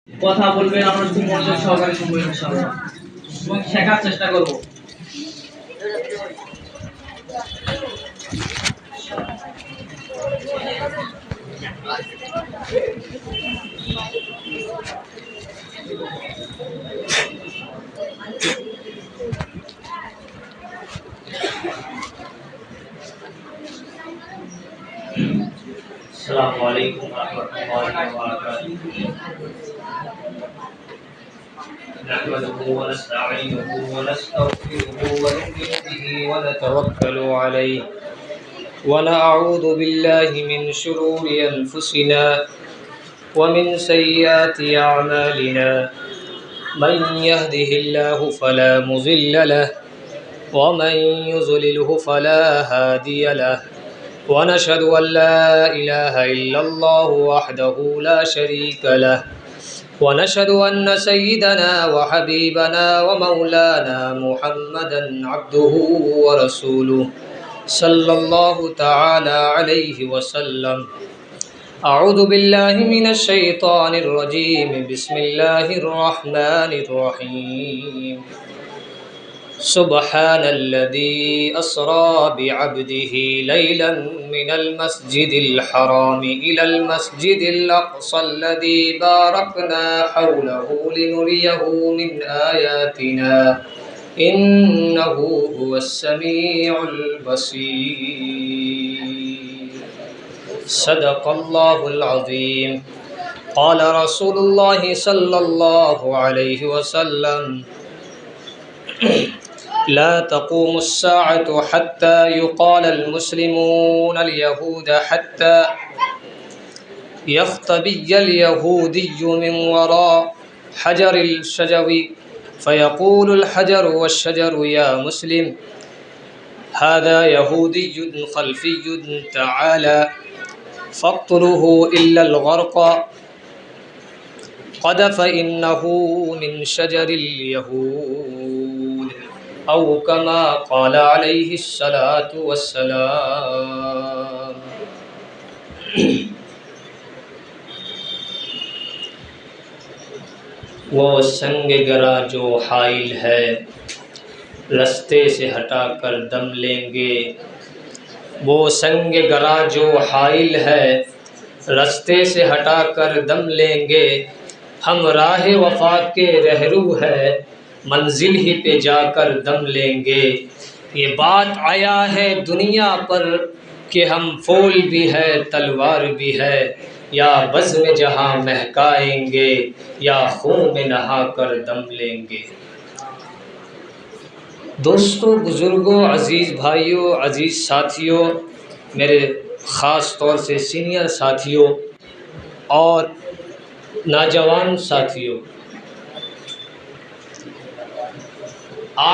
কথা বলবেন, আমরা খুব মনোযোগ সহকারে শুনবো ইনশাআল্লাহ এবং শেখার চেষ্টা করব। السلام علیکم ورحمۃ اللہ وبرکاتہ۔ نحمده ونستعينه ونستغفره ونؤمن به ونتوكل عليه ونعوذ بالله من شرور أنفسنا ومن سيئات أعمالنا، من يهده الله فلا مضل له ومن يضلله فلا هادي له، ونشهد أن لا إله إلا الله وحده لا شريك له، ونشهد أن سيدنا وحبيبنا ومولانا محمدا عبده ورسوله صلى الله تعالى عليه وسلم۔ أعوذ بالله من الشيطان الرجيم، بسم الله الرحمن الرحيم۔ سبحان الذي أسرى بعبده ليلا من المسجد الحرام إلى المسجد الأقصى الذي باركنا حوله لنريه من آياتنا إنه هو السميع البصير۔ صدق الله العظيم۔ قال رسول الله صلى الله عليه وسلم: لا تقوم الساعة حتى يقال المسلمون اليهود حتى يختبي اليهودي من وراء حجر الشجر فيقول الحجر والشجر يا مسلم هذا يهودي خلفي تعالى فاقتلوه إلا الغرق قد فإنه من شجر اليهود، أو كما قال عليه الصلاة والسلام۔ وہ سنگ گرا جو حائل ہے رستے سے ہٹا کر دم لیں گے، وہ سنگ گرا جو حائل ہے رستے سے ہٹا کر دم لیں گے، ہم راہ وفا کے رہرو ہے منزل ہی پہ جا کر دم لیں گے۔ یہ بات آیا ہے دنیا پر کہ ہم پھول بھی ہے تلوار بھی ہے، یا بزم جہاں مہکائیں گے یا خون میں نہا کر دم لیں گے۔ دوستو، بزرگوں، عزیز بھائیوں، عزیز ساتھیوں، میرے خاص طور سے سینئر ساتھیوں اور نوجوان ساتھیوں،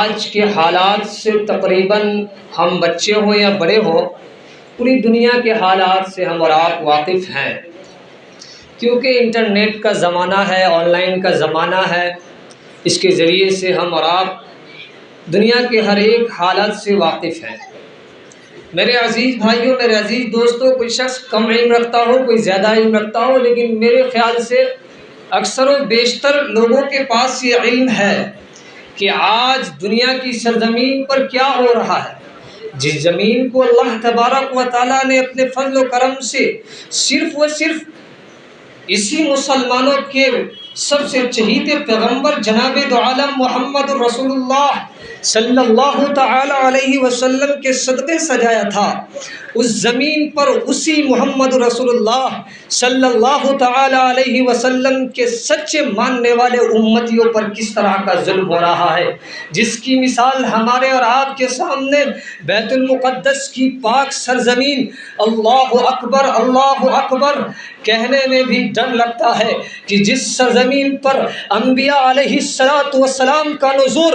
آج کے حالات سے تقریباً ہم بچے ہوں یا بڑے ہوں، پوری دنیا کے حالات سے ہم اور آپ واقف ہیں، کیونکہ انٹرنیٹ کا زمانہ ہے، آن لائن کا زمانہ ہے۔ اس کے ذریعے سے ہم اور آپ دنیا کے ہر ایک حالت سے واقف ہیں۔ میرے عزیز بھائیوں، میرے عزیز دوستوں، کوئی شخص کم علم رکھتا ہو، کوئی زیادہ علم رکھتا ہو، لیکن میرے خیال سے اکثر و بیشتر لوگوں کے پاس یہ علم ہے کہ آج دنیا کی سرزمین پر کیا ہو رہا ہے۔ جس زمین کو اللہ تبارک و تعالیٰ نے اپنے فضل و کرم سے صرف و صرف اسی مسلمانوں کے سب سے چہیتے پیغمبر جناب دو عالم محمد رسول اللہ صلی اللہ تعالی علیہ وسلم کے صدقے سجایا تھا، اس زمین پر اسی محمد رسول اللہ صلی اللہ تعالی علیہ وسلم کے سچے ماننے والے امتیوں پر کس طرح کا ظلم ہو رہا ہے، جس کی مثال ہمارے اور آپ کے سامنے بیت المقدس کی پاک سرزمین۔ اللہ اکبر کہنے میں بھی ڈر لگتا ہے کہ جس سرزمین پر انبیاء علیہ الصلوۃ والسلام کا نزول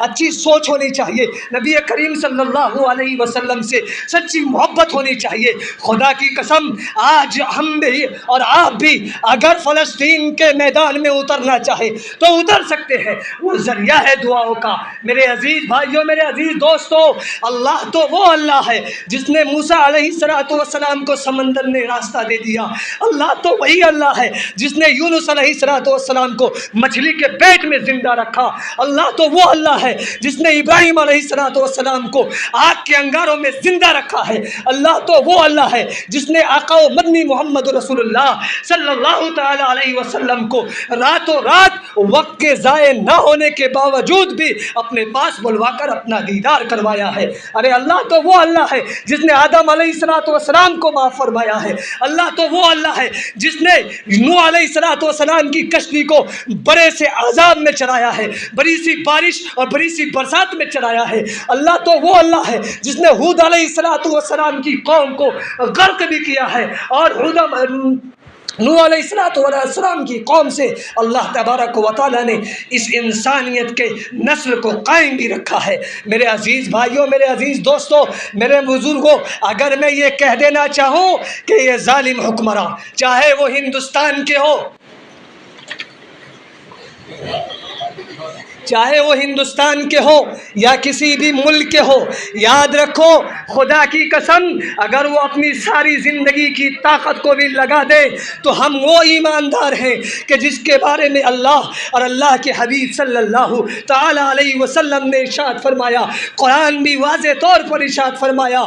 اچھی سوچ ہونی چاہیے، نبی کریم صلی اللہ علیہ وسلم سے سچی محبت ہونی چاہیے۔ خدا کی قسم آج ہم بھی اور آپ بھی اگر فلسطین کے میدان میں اترنا چاہے تو اتر سکتے ہیں، وہ ذریعہ ہے دعاؤں کا۔ میرے عزیز بھائیوں، میرے عزیز دوستوں، اللہ تو وہ اللہ ہے جس نے موسیٰ علیہ السلام کو سمندر نے راستہ دے دیا۔ اللہ تو وہی اللہ ہے جس نے یونس علیہ السلام کو مچھلی کے پیٹ میں زندہ رکھا۔ اللہ تو وہ اللہ ہے جس نے ابراہیم علیہ السلام کو آگ کے انگاروں میں زندہ رکھا ہے۔ اللہ تو وہ اللہ ہے جس نے آقا و مدنی محمد رسول اللہ صلی اللہ تعالی علیہ وسلم کو راتوں رات وقت کے ضائع نہ ہونے کے باوجود بھی اپنے پاس بلوا کر اپنا دیدار کروایا ہے۔ ارے اللہ تو وہ اللہ ہے جس نے آدم علیہ السلام کو معاف فرمایا ہے۔ اللہ تو وہ اللہ ہے جس نے نوح علیہ السلام کی کشتی کو بڑے سے عذاب میں چلایا ہے، بڑی سی بارش اور بڑی سی برسات میں چلایا ہے۔ اللہ تو وہ اللہ ہے جس نے ہود علیہ السلام کی قوم کو غرق بھی کیا ہے، اور نوح علیہ السلام کی قوم سے اللہ تبارک و تعالیٰ نے اس انسانیت کے نسل کو قائم بھی رکھا ہے۔ میرے عزیز بھائیوں، میرے عزیز دوستوں، میرے بزرگوں، اگر میں یہ کہہ دینا چاہوں کہ یہ ظالم حکمراں چاہے وہ ہندوستان کے ہو، چاہے وہ ہندوستان کے ہو یا کسی بھی ملک کے ہو، یاد رکھو خدا کی قسم اگر وہ اپنی ساری زندگی کی طاقت کو بھی لگا دے تو ہم وہ ایماندار ہیں کہ جس کے بارے میں اللہ اور اللہ کے حبیب صلی اللہ تعالی علیہ وسلم نے ارشاد فرمایا، قرآن بھی واضح طور پر ارشاد فرمایا،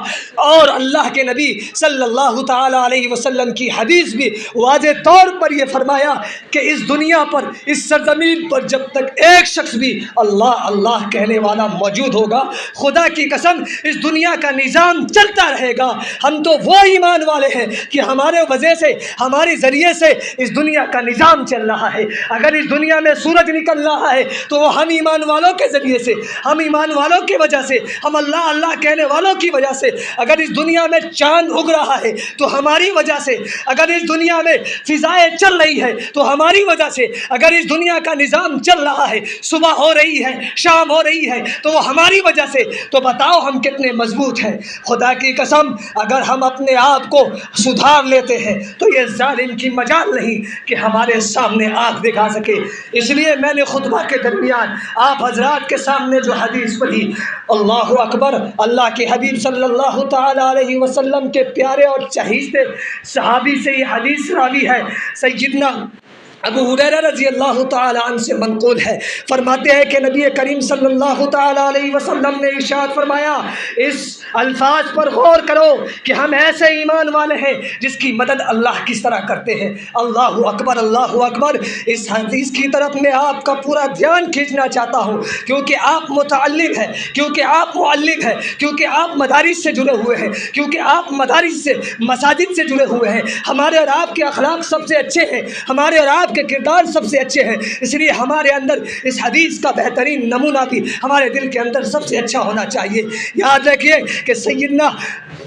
اور اللہ کے نبی صلی اللہ تعالی علیہ وسلم کی حدیث بھی واضح طور پر یہ فرمایا کہ اس دنیا پر، اس سرزمین پر جب تک ایک شخص بھی اللہ اللہ کہنے والا موجود ہوگا، خدا کی قسم اس دنیا کا نظام چلتا رہے گا۔ ہم تو وہ ایمان والے ہیں کہ ہمارے وجہ سے، ہمارے ذریعے سے اس دنیا کا نظام چل رہا ہے۔ اگر اس دنیا میں سورج نکل رہا ہے تو وہ ہم ایمان والوں کے ذریعے سے، ہم ایمان والوں کی وجہ سے، ہم اللہ اللہ کہنے والوں کی وجہ سے۔ اگر اس دنیا میں چاند اگ رہا ہے تو ہماری وجہ سے، اگر اس دنیا میں فضائیں چل رہی ہے تو ہماری وجہ سے، اگر اس دنیا کا نظام چل رہا ہے، صبح ہو رہی ہے، شام ہو رہی ہے، تو وہ ہماری وجہ سے۔ تو بتاؤ ہم کتنے مضبوط ہیں۔ خدا کی قسم اگر ہم اپنے آپ کو سدھار لیتے ہیں تو یہ ظالم کی مجال نہیں کہ ہمارے سامنے آنکھ دکھا سکے۔ اس لیے میں نے خطبہ کے درمیان آپ حضرات کے سامنے جو حدیث پڑھی، اللہ اکبر، اللہ کے حبیب صلی اللہ تعالی علیہ وسلم کے پیارے اور چہیتے صحابی سے یہ حدیث راوی ہے، سیدنا ابو ہریرہ رضی اللہ تعالی عنہ سے منقول ہے، فرماتے ہیں کہ نبی کریم صلی اللہ تعالی علیہ وسلم نے ارشاد فرمایا، اس الفاظ پر غور کرو کہ ہم ایسے ایمان والے ہیں جس کی مدد اللہ کس طرح کرتے ہیں۔ اللہ اکبر، اللہ اکبر۔ اس حدیث کی طرف میں آپ کا پورا دھیان کھینچنا چاہتا ہوں کیونکہ آپ متعلم ہیں، کیونکہ آپ معلم ہیں، کیونکہ آپ مدارس سے جڑے ہوئے ہیں، کیونکہ آپ مدارس سے، مساجد سے جڑے ہوئے ہیں۔ ہمارے اور آپ کے اخلاق سب سے اچھے ہیں، ہمارے اور آپ کے کردار سب سے اچھے ہیں، اس لیے ہمارے اندر اس حدیث کا بہترین نمونہ بھی ہمارے دل کے اندر سب سے اچھا ہونا چاہیے۔ یاد رکھیے کہ سیدنا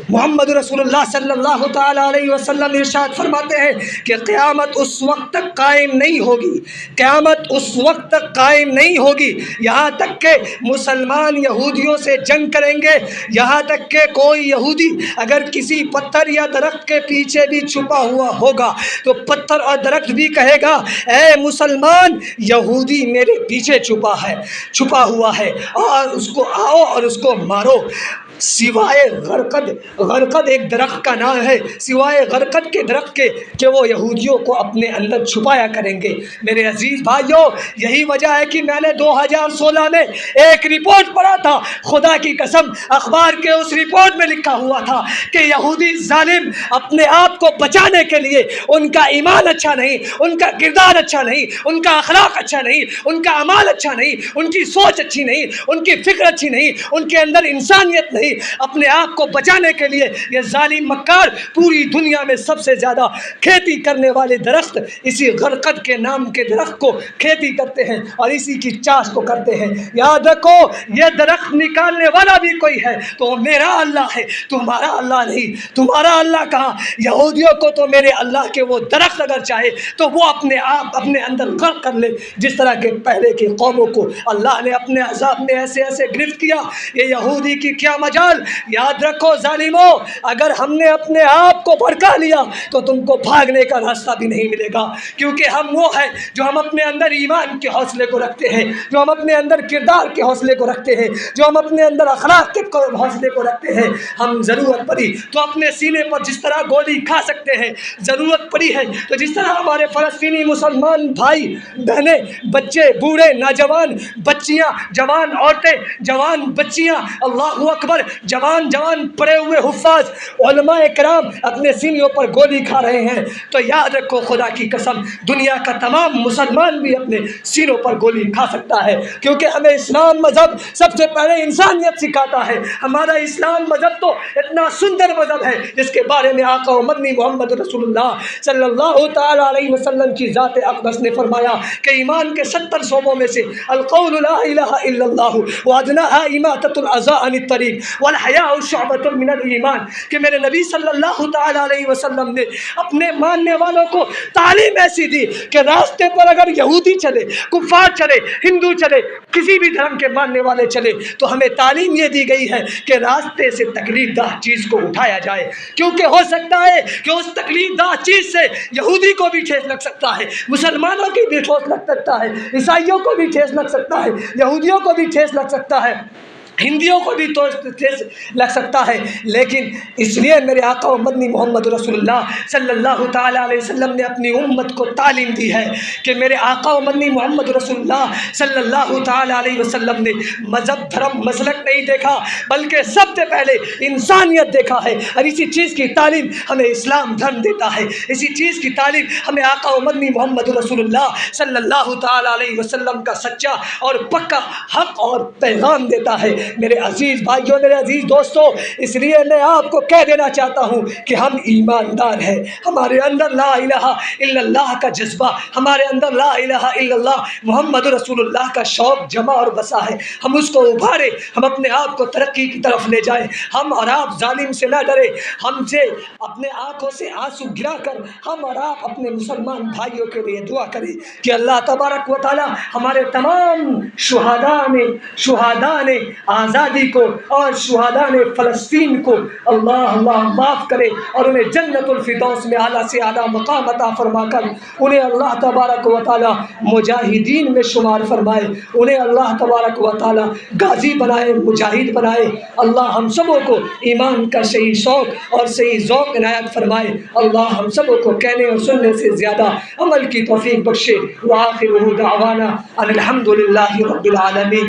محمد رسول اللہ صلی اللہ تعالی علیہ وسلم ارشاد فرماتے ہیں کہ قیامت اس وقت تک قائم نہیں ہوگی، قیامت اس وقت تک قائم نہیں ہوگی یہاں تک کہ مسلمان یہودیوں سے جنگ کریں گے، یہاں تک کہ کوئی یہودی اگر کسی پتھر یا درخت کے پیچھے بھی چھپا ہوا ہوگا تو پتھر اور درخت بھی کہے گا، اے مسلمان، یہودی میرے پیچھے چھپا ہوا ہے، اور اس کو آؤ اور اس کو مارو۔ سوائے غرقد، غرقد ایک درخت کا نام ہے، سوائے غرقد کے درخت کے کہ وہ یہودیوں کو اپنے اندر چھپایا کریں گے۔ میرے عزیز بھائیوں، یہی وجہ ہے کہ میں نے 2016 میں ایک رپورٹ پڑھا تھا، خدا کی قسم اخبار کے اس رپورٹ میں لکھا ہوا تھا کہ یہودی ظالم اپنے آپ کو بچانے کے لیے، ان کا ایمان اچھا نہیں، ان کا کردار اچھا نہیں، ان کا اخلاق اچھا نہیں، ان کا اعمال اچھا نہیں، ان کی سوچ اچھی نہیں، ان کی فکر اچھی نہیں، ان کے اندر انسانیت نہیں، نہیں، اپنے آپ کو بچانے کے لیے یہ ظالم مکار پوری دنیا میں سب سے زیادہ کھیتی کرنے والے درخت اسی غرقد کے نام کے درخت کو کھیتی کرتے ہیں اور اسی کی چاش کو کرتے ہیں۔ یاد رکھو یہ درخت نکالنے والا بھی کوئی ہے تو وہ میرا اللہ ہے، تمہارا اللہ نہیں۔ تمہارا اللہ کہاں؟ یہودیوں کو تو میرے اللہ کے وہ درخت اگر چاہے تو وہ اپنے آپ اپنے اندر غرق کر لے، جس طرح کے پہلے کی قوموں کو اللہ نے اپنے عذاب میں ایسے ایسے گرفت کیا۔ یہ یہودی کی کیا مجال؟ یاد رکھو ظالمو، اگر ہم نے اپنے آپ کو بھڑکا لیا تو تم کو بھاگنے کا راستہ بھی نہیں ملے گا، کیونکہ ہم وہ ہیں جو ہم اپنے اندر ایمان کے حوصلے کو رکھتے ہیں، جو ہم اپنے اندر کردار کے حوصلے کو رکھتے ہیں، جو ہم اپنے اندر اخلاق کے حوصلے کو رکھتے ہیں۔ ہم ضرورت پڑی تو اپنے سینے پر جس طرح گولی کھا سکتے ہیں، ضرورت پڑی ہے تو جس طرح ہمارے فلسطینی مسلمان بھائی بہنیں، بچے، بوڑھے، نوجوان، بچیاں، جوان عورتیں، جوان بچیاں، اللہ اکبر، جوان پڑے ہوئے حفاظ علماء کرام اپنے سینوں پر گولی کھا رہے ہیں، تو یاد رکھو خدا کی قسم دنیا کا تمام مسلمان بھی اپنے سینوں پر گولی کھا سکتا ہے، کیونکہ ہمیں اسلام مذہب سب سے پہلے انسانیت سکھاتا ہے۔ ہمارا اسلام مذہب تو اتنا سندر مذہب ہے جس کے بارے میں آقا و مدنی محمد رسول اللہ صلی اللہ تعالی علیہ وسلم کی ذات اقدس نے فرمایا کہ ایمان کے 70 شعبوں میں سے القول لا الہ الا اللہ وادناها اماطۃ الاذى عن الطریق والحیاء شعبۃ من الایمان، کہ میرے نبی صلی اللہ تعالی علیہ وسلم نے اپنے ماننے والوں کو تعلیم ایسی دی کہ راستے پر اگر یہودی چلے، کفار چلے، ہندو چلے، کسی بھی دھرم کے ماننے والے چلے تو ہمیں تعلیم یہ دی گئی ہے کہ راستے سے تکلیف دہ چیز کو اٹھایا جائے، کیونکہ ہو سکتا ہے کہ اس تکلیف دہ چیز سے یہودی کو بھی ٹھیس لگ سکتا ہے، مسلمانوں کی بھی ٹھیس لگ سکتا ہے، عیسائیوں کو بھی ٹھیس لگ سکتا ہے، یہودیوں کو بھی ٹھیس لگ سکتا ہے، ہندیوں کو بھی ٹھیس لگ سکتا ہے، لیکن اس لیے میرے آقا و مدنی محمد رسول اللہ صلی اللہ تعالیٰ علیہ وسلم نے اپنی امت کو تعلیم دی ہے کہ میرے آقا و مدنی محمد رسول اللہ صلی اللہ تعالیٰ علیہ وسلم نے مذہب، دھرم، مسلک نہیں دیکھا بلکہ سب سے پہلے انسانیت دیکھا ہے، اور اسی چیز کی تعلیم ہمیں اسلام دھرم دیتا ہے، اسی چیز کی تعلیم ہمیں آقا و مدنی محمد رسول اللہ صلی اللہ تعالیٰ علیہ وسلم کا سچا اور پکا حق اور پیغام دیتا ہے۔ میرے عزیز بھائیوں، میرے عزیز دوستوں، اس لیے میں آپ کو کہہ دینا چاہتا ہوں کہ ہم ایماندار ہیں، ہمارے اندر لا الہ الا اللہ کا جذبہ، ہمارے اندر لا الہ الا اللہ محمد رسول اللہ کا شوق جمع اور بسا ہے، ہم اس کو ابھارے، ہم اپنے آپ کو ترقی کی طرف لے جائیں، ہم اور آپ ظالم سے نہ ڈرے، ہم سے اپنے آنکھوں سے آنسو گرا کر ہم اور آپ اپنے مسلمان بھائیوں کے لیے دعا کریں کہ اللہ تبارک و تعالی ہمارے تمام شہداء نے آزادی کو اور شہداء نے فلسطین کو اللہ معاف کرے اور انہیں جنت الفردوس میں اعلیٰ سے اعلیٰ مقام عطا فرما کر انہیں اللہ تبارک و تعالی مجاہدین میں شمار فرمائے، انہیں اللہ تبارک و تعالی غازی بنائے، مجاہد بنائے۔ اللہ ہم سبوں کو ایمان کا صحیح شوق اور صحیح ذوق عنایت فرمائے، اللہ ہم سبوں کو کہنے اور سننے سے زیادہ عمل کی توفیق بخشے۔ وآخر دعوانا ان الحمد للہ رب العالمین۔